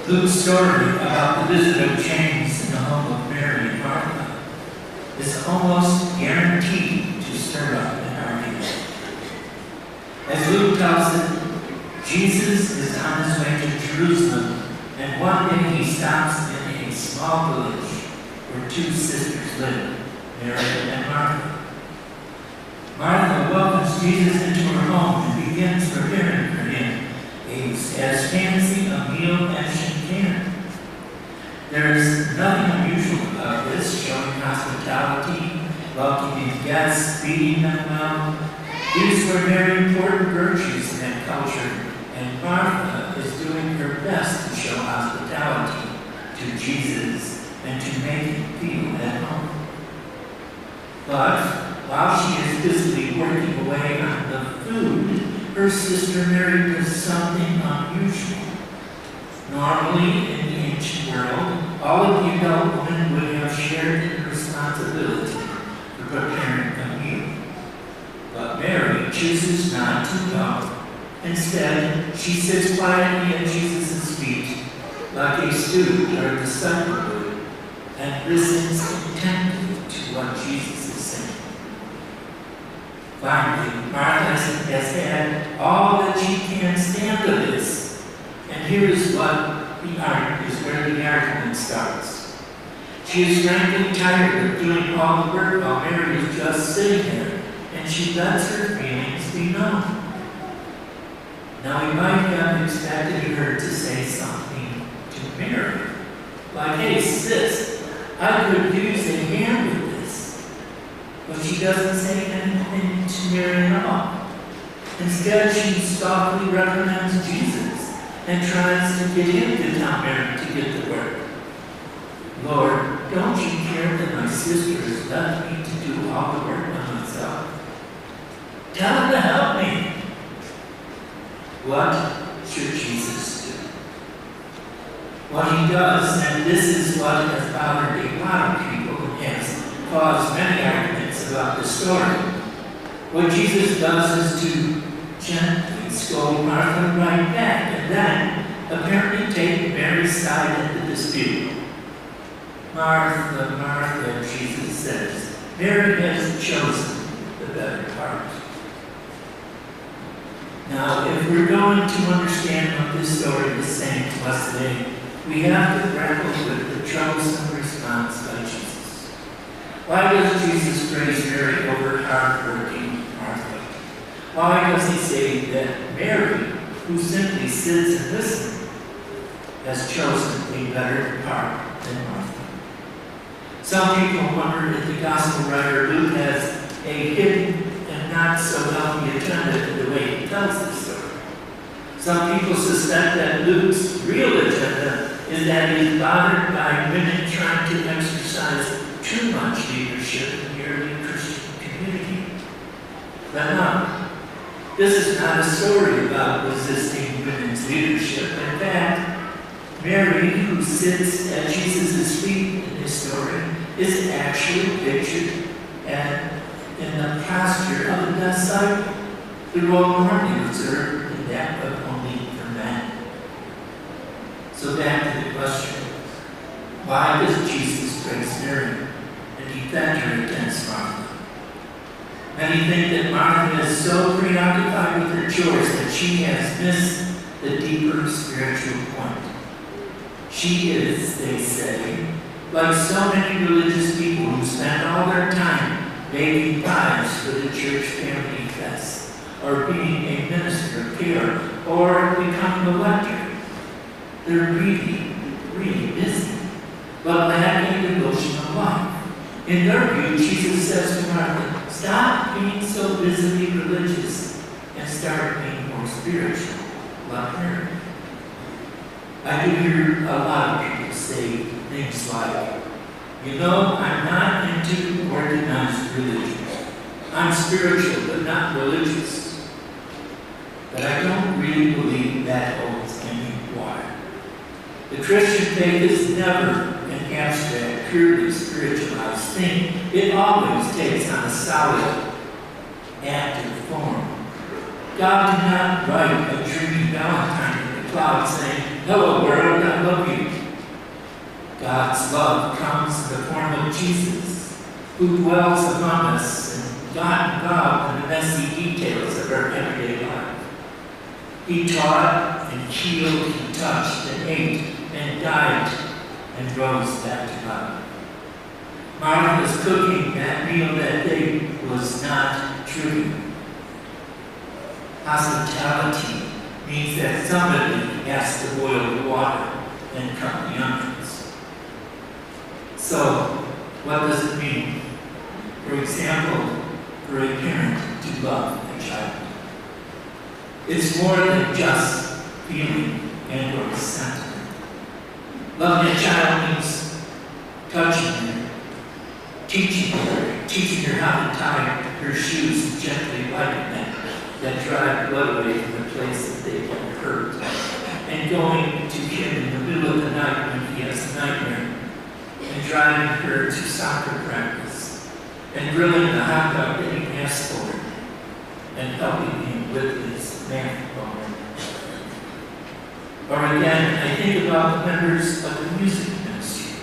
Luke's story about the visit of James in the home of Mary and Martha is almost guaranteed to stir up an argument. As Luke tells it, Jesus is on his way to Jerusalem, and one day he stops in a small village where two sisters live, Mary and Martha. Martha welcomes Jesus into her home and begins preparing for him as fancy a meal as she can. There is nothing unusual about this, showing hospitality, welcoming guests, feeding them well. These were very important virtues in that culture, and Martha is doing her best to show hospitality to Jesus and to make him feel at home. But while she is busily working away on the food, her sister Mary does something unusual. Normally, in the ancient world, all of the adult women would have shared in the responsibility for preparing a meal. But Mary chooses not to go. Instead, she sits quietly at Jesus' feet, like a student or a disciple would, and listens intently to what Jesus is saying. Finally, Martha has had all that she can stand of this. And here is where the argument starts. She is frankly tired of doing all the work while Mary is just sitting there, and she lets her feelings be known. Now, we might have expected her to say something to Mary, like, "Hey, sis, I could use a hand with this." But she doesn't say anything to Mary at all. Instead, she softly reprimands Jesus and tries to get him to tell Mary to get the work. "Lord, don't you care that my sister has left me to do all the work by myself? Tell her to help me." What should Jesus do? What he does, and this is what has bothered a lot of people and has caused many arguments about the story. What Jesus does is to gently scold Martha right back, and then apparently take Mary's side in the dispute. "Martha, Martha," Jesus says, "Mary has chosen the better part." Now, if we're going to understand what this story is saying to us today, we have to grapple with the troublesome response by Jesus. Why does Jesus praise Mary over hard-working Martha? Why does he say that Mary, who simply sits and listens, has chosen a better part than Martha? Some people wonder if the gospel writer Luke has a hidden and not so healthy agenda in the way he tells the story. Some people suspect that Luke's real agenda is that he is bothered by women trying to exercise too much leadership in the early Christian community. But no, this is not a story about resisting women's leadership. In fact, Mary, who sits at Jesus' feet in this story, is actually pictured in the posture of a disciple, the role normally reserved in that of only for men. So back to the question, why does Jesus praise Mary and defend her against Martha? Many think that Martha is so preoccupied with her chores that she has missed the deeper spiritual point. She is, they say, like so many religious people who spend all their time baking pies for the church family fest, or being a minister of care, or becoming a lector. They're really, really busy, but lack a devotional life. In their view, Jesus says to Martha, stop being so busily religious and start being more spiritual, like her. I do hear a lot of people say things like, "You know, I'm not into organized religion. I'm spiritual, but not religious." But I don't really believe that holds any water. The Christian faith is never an abstract, purely spiritualized thing. It always takes on a solid, active form. God did not write a dreamy Valentine in the cloud saying, "Hello world, I love God's love comes in the form of Jesus, who dwells among us and got involved in the messy details of our everyday life. He taught and healed, he touched and ate and died and rose back to God. Martha's cooking that meal that day was not trivial. Hospitality means that somebody has to boil the water and cut the onions. So, what does it mean, for example, for a parent to love a child? It's more than just feeling and or sentiment. Loving a child means touching her, teaching her how to tie her shoes and gently wiping them that drive blood away from the place that they've been hurt, and going to him in the middle of the night when he has a nightmare, and driving her to soccer practice, and grilling the hot dog that he asked for, and helping him with his math homework. Or again, I think about the members of the music ministry,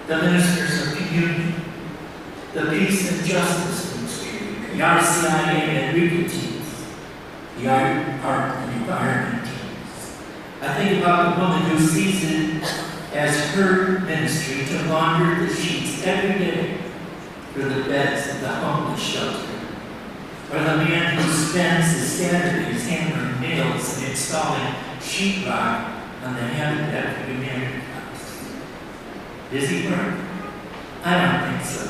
the ministers of communion, the peace and justice ministry, the RCIA and RECA teams, the art and environment teams. I think about the woman who sees it as her ministry to launder the sheets every day for the beds of the homeless shelter, or the man who spends his Saturdays hammering nails and installing sheetrock on the habitat for humanity house. Busy work? I don't think so.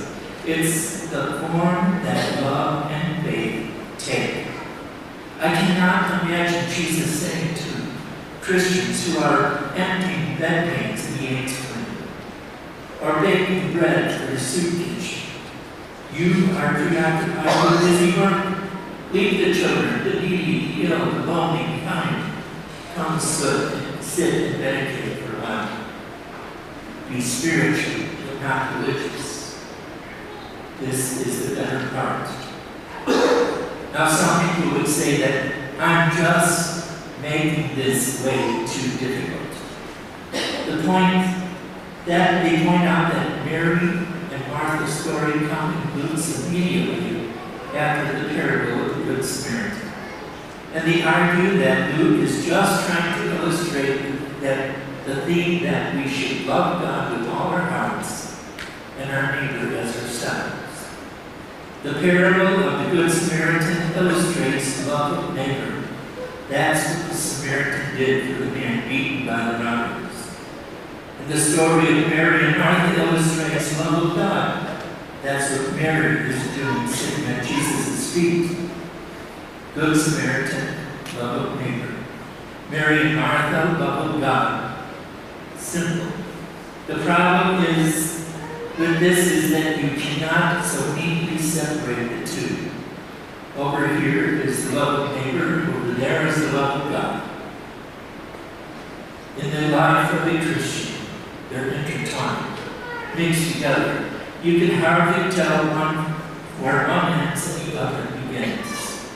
It's the form that love and faith take. I cannot imagine Jesus saying to Christians who are emptying bedpans in the AIDS clinic, or baking bread for the soup kitchen, you are preoccupied with busy work. Leave the children, the needy, the ill, the lonely behind. Come sit and meditate for a while. Be spiritual, but not religious. This is the better part. Now, some people would say that I'm just making this way too difficult. They point out that Mary and Martha's story concludes immediately after the parable of the Good Samaritan. And they argue that Luke is just trying to illustrate that the theme that we should love God with all our hearts and our neighbor as ourselves. The parable of the Good Samaritan illustrates love of neighbor. That's what the Samaritan did for the man beaten by the robbers. And the story of Mary and Martha illustrates love of God. That's what Mary is doing, sitting at Jesus' feet. Good Samaritan, love of neighbor. Mary and Martha, love of God. Simple. The problem is with this is that you cannot so neatly separate the two. Over here is the love of neighbor, over there is the love of God. In the life of a Christian, they're intertwined, mixed together. You can hardly tell where one ends and the other begins.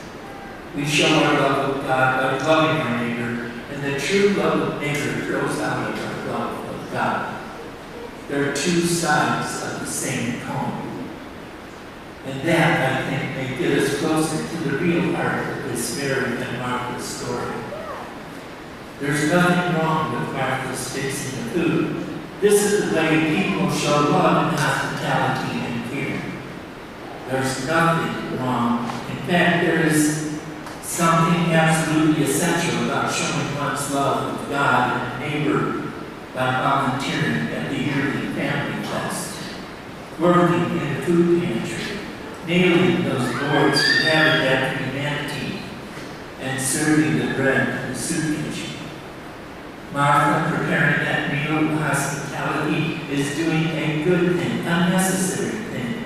We show our love of God by loving our neighbor, and the true love of neighbor grows out of our love of God. There are two sides of the same coin. And that, I think, may get us closer to the real heart of this Mary and Martha story. There's nothing wrong with Martha's fixing the food. This is the way people show love and hospitality and care. There's nothing wrong. In fact, there is something absolutely essential about showing one's love of God and neighbor by volunteering at the yearly family fest, working in the food pantry, nailing those boards for Habitat for Humanity, and serving the bread in the soup kitchen. Martha, preparing that meal of hospitality, is doing a good thing, a necessary thing,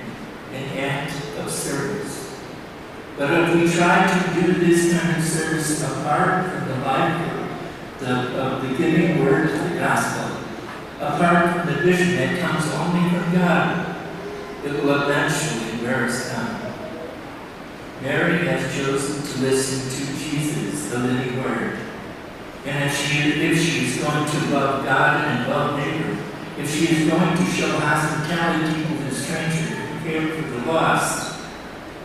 an act of service. But if we try to do this kind of service apart from the life of the giving word of the gospel, apart from the vision that comes only from God, it will eventually wear us down. Mary has chosen to listen to Jesus, the living word. And if she is going to love God and love neighbor, if she is going to show hospitality to the stranger and care for the lost,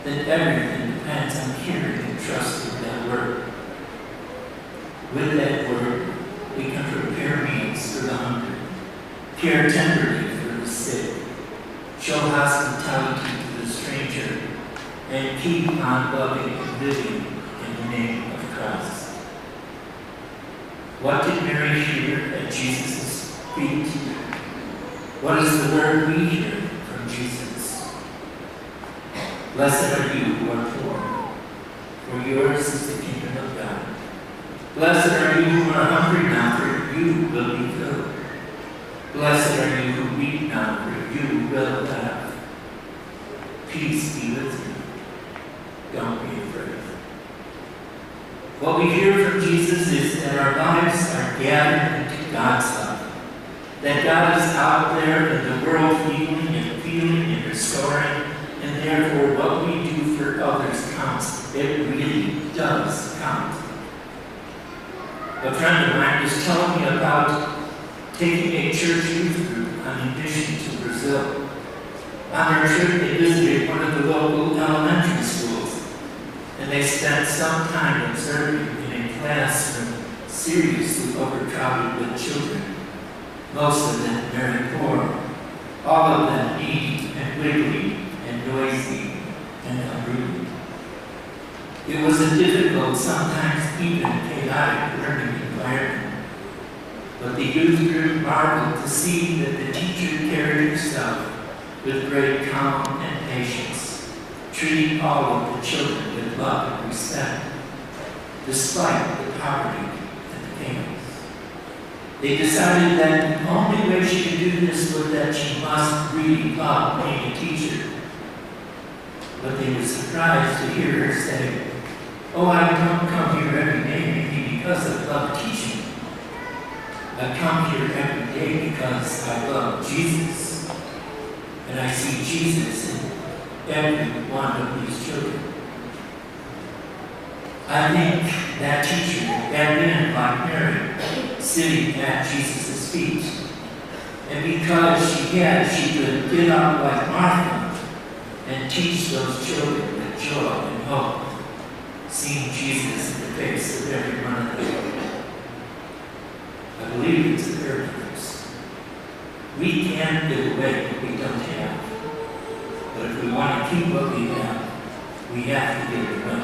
then everything depends on hearing and trusting that word. With that word, we can prepare meals for the hungry, care tenderly for the sick, show hospitality to the stranger, and keep on loving and living in the name of Christ. What did Mary hear at Jesus' feet? What is the word we hear from Jesus? Blessed are you who are poor, for yours is the kingdom of God. Blessed are you who are hungry now, for you will be filled. Blessed are you who weep now, for you will laugh. Peace be with you. Don't be afraid. What we hear from Jesus is that our lives are gathered into God's love. That God is out there in the world healing and feeling and restoring, and therefore what we do for others counts. It really does count. A friend of mine was telling me about taking a church youth group on a mission to Brazil. On their trip, they visited one of the local elementary schools, and they spent some time observing in a classroom seriously overcrowded with children, most of them very poor, all of them needy and wiggly and noisy and unruly. It was a difficult, sometimes even chaotic learning environment, but the youth group marveled to see that the teacher carried herself with great calm and patience, treating all of the children with love and respect, despite the poverty and the chaos. They decided that the only way she could do this was that she must really love being a teacher. But they were surprised to hear her say, "Oh, I don't come here every day maybe because I love teaching. I come here every day because I love Jesus. And I see Jesus in every one of these children." I think that teacher had been like Mary, sitting at Jesus' feet. And because she could get up like Martha and teach those children with joy and hope, seeing Jesus in the face of every one of them. I believe it's a paradox. We can give away what we don't have. But if we want to keep what we have to give it away.